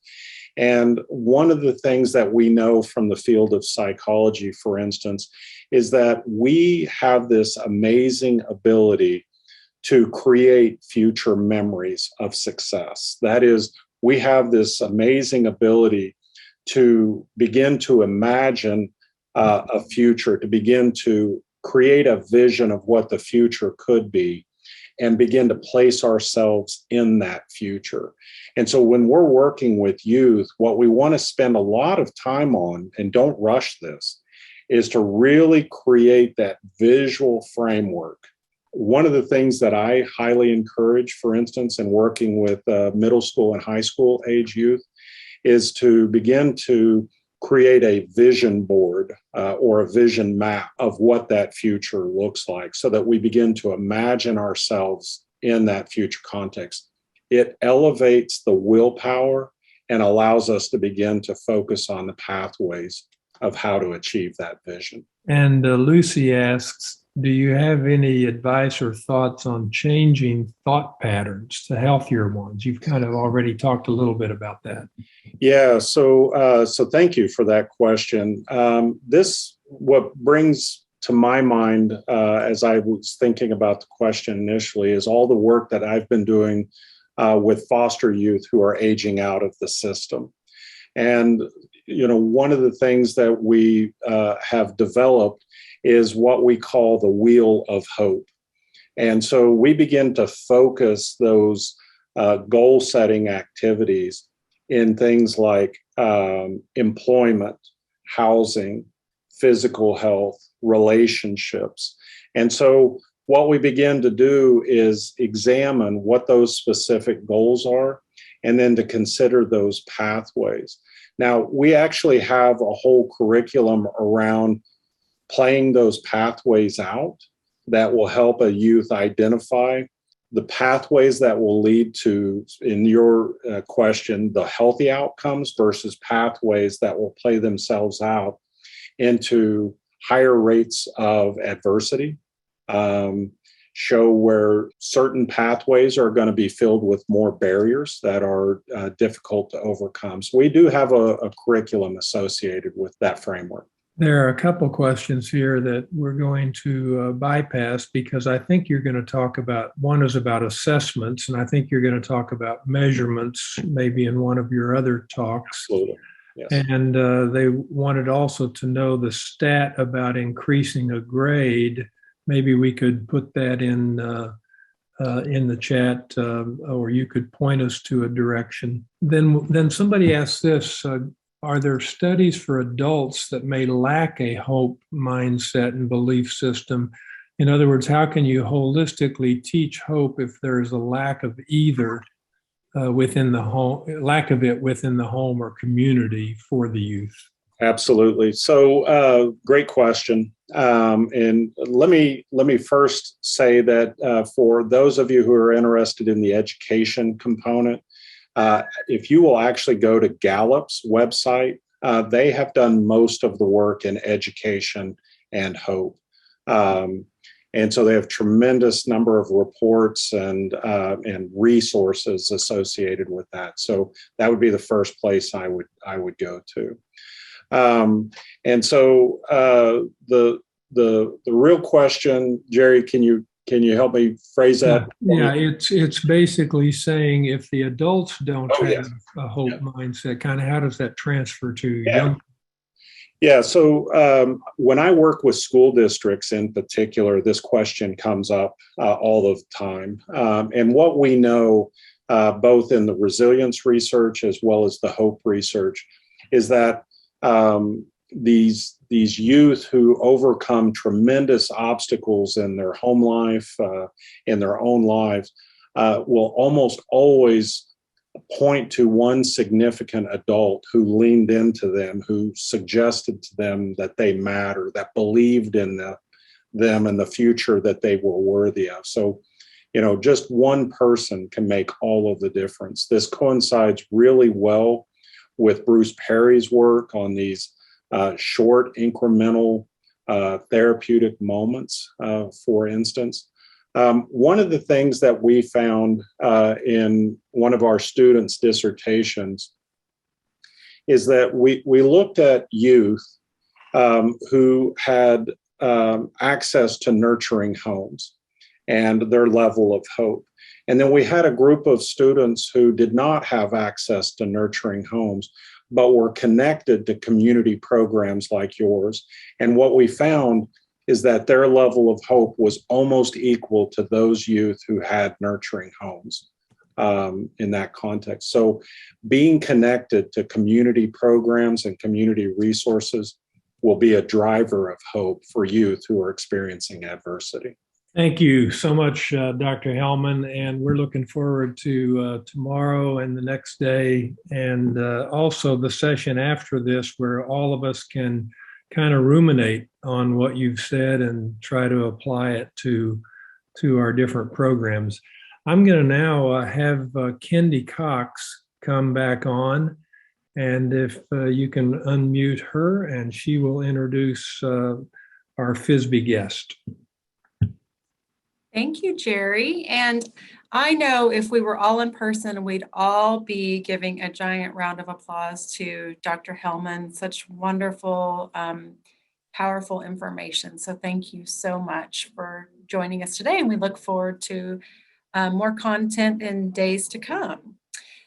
And one of the things that we know from the field of psychology, for instance, is that we have this amazing ability to create future memories of success. That is, we have this amazing ability to begin to imagine a future, to begin to create a vision of what the future could be and begin to place ourselves in that future. And so when we're working with youth, what we want to spend a lot of time on, and don't rush this, is to really create that visual framework. One of the things that I highly encourage, for instance, in working with middle school and high school age youth, is to begin to create a vision board or a vision map of what that future looks like so that we begin to imagine ourselves in that future context. It elevates the willpower and allows us to begin to focus on the pathways of how to achieve that vision. And Lucy asks, do you have any advice or thoughts on changing thought patterns to healthier ones? You've kind of already talked a little bit about that. Yeah, so thank you for that question. What brings to my mind as I was thinking about the question initially is all the work that I've been doing with foster youth who are aging out of the system. And, one of the things that we have developed is what we call the wheel of hope. And so we begin to focus those goal setting activities in things like employment, housing, physical health, relationships. And so what we begin to do is examine what those specific goals are and then to consider those pathways. Now, we actually have a whole curriculum around playing those pathways out that will help a youth identify the pathways that will lead to, in your question, the healthy outcomes versus pathways that will play themselves out into higher rates of adversity, show where certain pathways are going to be filled with more barriers that are difficult to overcome. So we do have a curriculum associated with that framework. There are a couple questions here that we're going to bypass because I think you're going to talk about, one is about assessments, and I think you're going to talk about measurements maybe in one of your other talks. Absolutely. Yes. And they wanted also to know the stat about increasing a grade. Maybe we could put that in the chat, or you could point us to a direction. Then somebody asked this, are there studies for adults that may lack a hope mindset and belief system? In other words, how can you holistically teach hope if there's a lack of either within the home, lack of it within the home or community for the youth? Absolutely. So, great question. And let me first say that for those of you who are interested in the education component, if you will actually go to Gallup's website, they have done most of the work in education and hope. And so they have tremendous number of reports and resources associated with that. So that would be the first place I would go to. And so the real question, Jerry, can you help me phrase that? Yeah, it's basically saying if the adults don't have yes. a hope mindset, kind of how does that transfer to young? Yeah, so when I work with school districts in particular, this question comes up all of the time. And what we know, both in the resilience research as well as the hope research, is that these youth who overcome tremendous obstacles in their home life, in their own lives, will almost always point to one significant adult who leaned into them, who suggested to them that they matter, that believed in them and the future that they were worthy of. So, just one person can make all of the difference. This coincides really well with Bruce Perry's work on these short incremental therapeutic moments, for instance. One of the things that we found in one of our students' dissertations is that we looked at youth who had access to nurturing homes and their level of hope. And then we had a group of students who did not have access to nurturing homes, but were connected to community programs like yours. And what we found is that their level of hope was almost equal to those youth who had nurturing homes in that context. So being connected to community programs and community resources will be a driver of hope for youth who are experiencing adversity. Thank you so much, Dr. Hellman, and we're looking forward to tomorrow and the next day, and also the session after this where all of us can kind of ruminate on what you've said and try to apply it to our different programs. I'm going to now have Kendy Cox come back on, and if you can unmute her, and she will introduce our FYSB guest. Thank you, Jerry. And I know if we were all in person, we'd all be giving a giant round of applause to Dr. Hellman, such wonderful, powerful information. So thank you so much for joining us today. And we look forward to more content in days to come.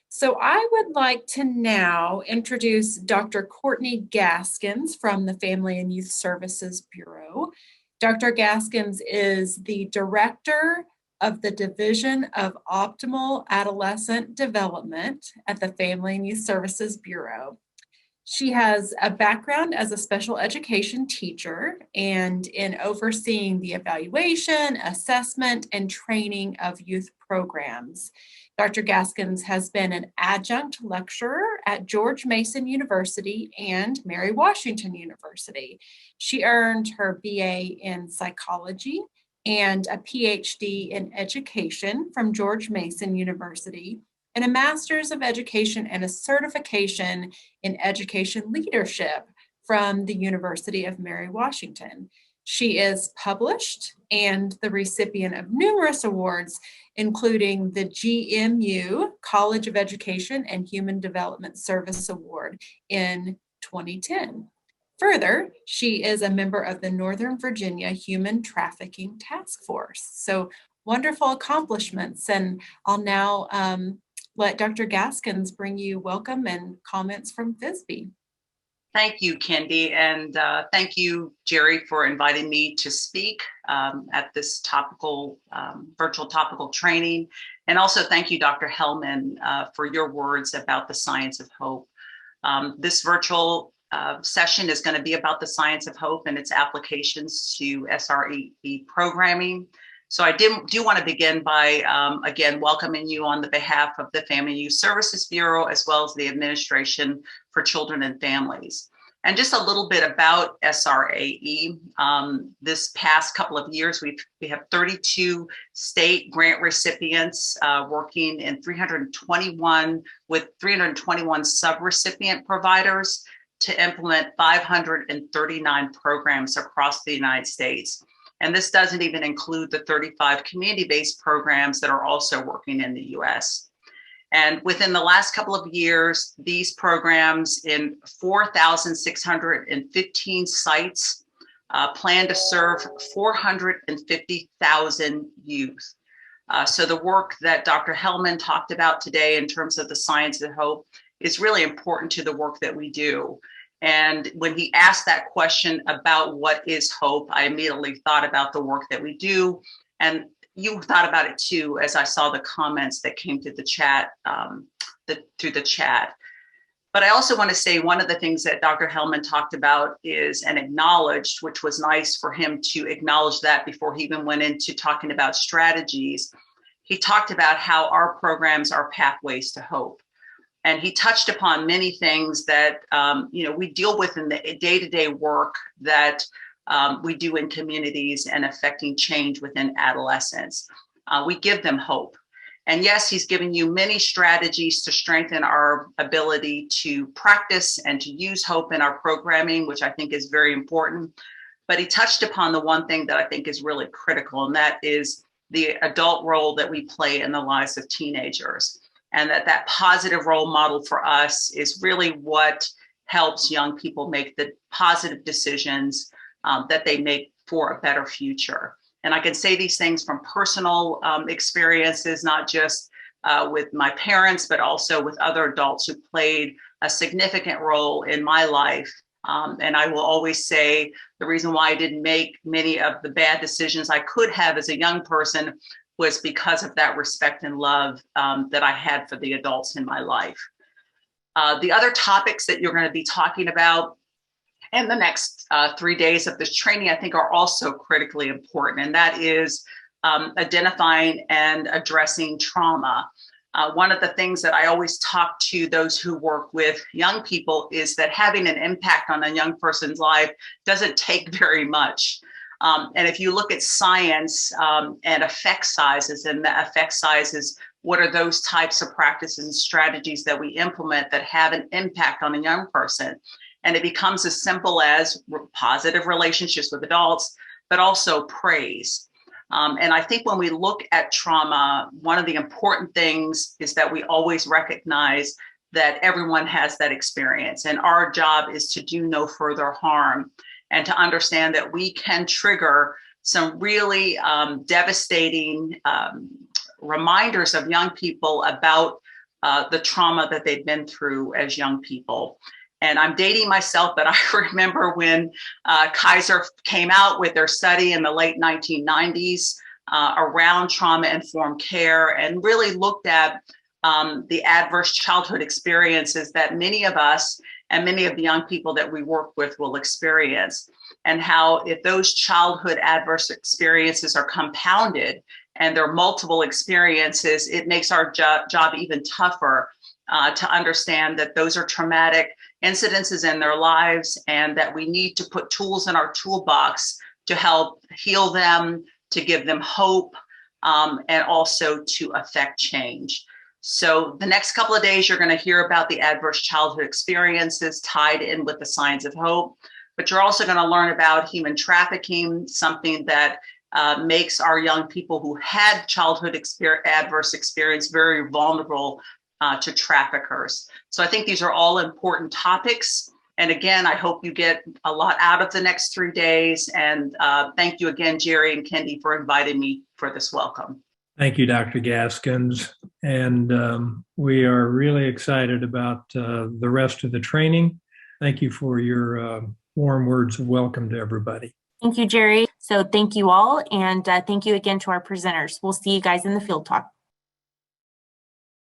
So I would like to now introduce Dr. Courtney Gaskins from the Family and Youth Services Bureau. Dr. Gaskins is the Director of the Division of Optimal Adolescent Development at the Family and Youth Services Bureau. She has a background as a special education teacher and in overseeing the evaluation, assessment, and training of youth programs. Dr. Gaskins has been an adjunct lecturer at George Mason University and Mary Washington University. She earned her BA in psychology and a PhD in education from George Mason University, and a Master's of Education and a certification in education leadership from the University of Mary Washington. She is published and the recipient of numerous awards, including the GMU College of Education and Human Development Service Award in 2010. Further, she is a member of the Northern Virginia Human Trafficking Task Force. So wonderful accomplishments. And I'll now let Dr. Gaskins bring you welcome and comments from FYSB. Thank you, Kendy, and thank you, Jerry, for inviting me to speak at this virtual topical training. And also thank you, Dr. Hellman, for your words about the science of hope. This virtual session is going to be about the science of hope and its applications to SRE programming. So I do want to begin by, again, welcoming you on the behalf of the Family and Youth Services Bureau, as well as the Administration for Children and Families. And just a little bit about SRAE. This past couple of years, we have 32 state grant recipients working in 321 sub-recipient providers to implement 539 programs across the United States. And this doesn't even include the 35 community-based programs that are also working in the US. And within the last couple of years, these programs in 4,615 sites plan to serve 450,000 youth. So the work that Dr. Hellman talked about today in terms of the science of hope is really important to the work that we do. And when he asked that question about what is hope, I immediately thought about the work that we do. And you thought about it too, as I saw the comments that came through the chat, through the chat. But I also want to say one of the things that Dr. Hellman talked about is and acknowledged, which was nice for him to acknowledge that before he even went into talking about strategies. He talked about how our programs are pathways to hope. And he touched upon many things that we deal with in the day-to-day work that we do in communities and affecting change within adolescents. We give them hope. And yes, he's given you many strategies to strengthen our ability to practice and to use hope in our programming, which I think is very important. But he touched upon the one thing that I think is really critical, and that is the adult role that we play in the lives of teenagers. And that positive role model for us is really what helps young people make the positive decisions that they make for a better future. And I can say these things from personal experiences, not just with my parents, but also with other adults who played a significant role in my life. And I will always say the reason why I didn't make many of the bad decisions I could have as a young person was because of that respect and love that I had for the adults in my life. The other topics that you're going to be talking about in the next 3 days of this training, I think are also critically important, and that is identifying and addressing trauma. One of the things that I always talk to those who work with young people is that having an impact on a young person's life doesn't take very much. And if you look at science and effect sizes, and the effect sizes, what are those types of practices and strategies that we implement that have an impact on a young person? And it becomes as simple as positive relationships with adults, but also praise. And I think when we look at trauma, one of the important things is that we always recognize that everyone has that experience, and our job is to do no further harm, and to understand that we can trigger some really devastating reminders of young people about the trauma that they've been through as young people. And I'm dating myself, but I remember when Kaiser came out with their study in the late 1990s around trauma-informed care, and really looked at the adverse childhood experiences that many of us and many of the young people that we work with will experience, and how if those childhood adverse experiences are compounded and there are multiple experiences, it makes our job even tougher to understand that those are traumatic incidences in their lives, and that we need to put tools in our toolbox to help heal them, to give them hope, and also to affect change. So the next couple of days, you're going to hear about the adverse childhood experiences tied in with the science of hope, but you're also going to learn about human trafficking, something that makes our young people who had childhood adverse experience very vulnerable to traffickers. So I think these are all important topics. And again, I hope you get a lot out of the next 3 days. And thank you again, Jerry and Kendy, for inviting me for this welcome. Thank you, Dr. Gaskins. And we are really excited about the rest of the training. Thank you for your warm words of welcome to everybody. Thank you, Jerry. So thank you all. And thank you again to our presenters. We'll see you guys in the field talk.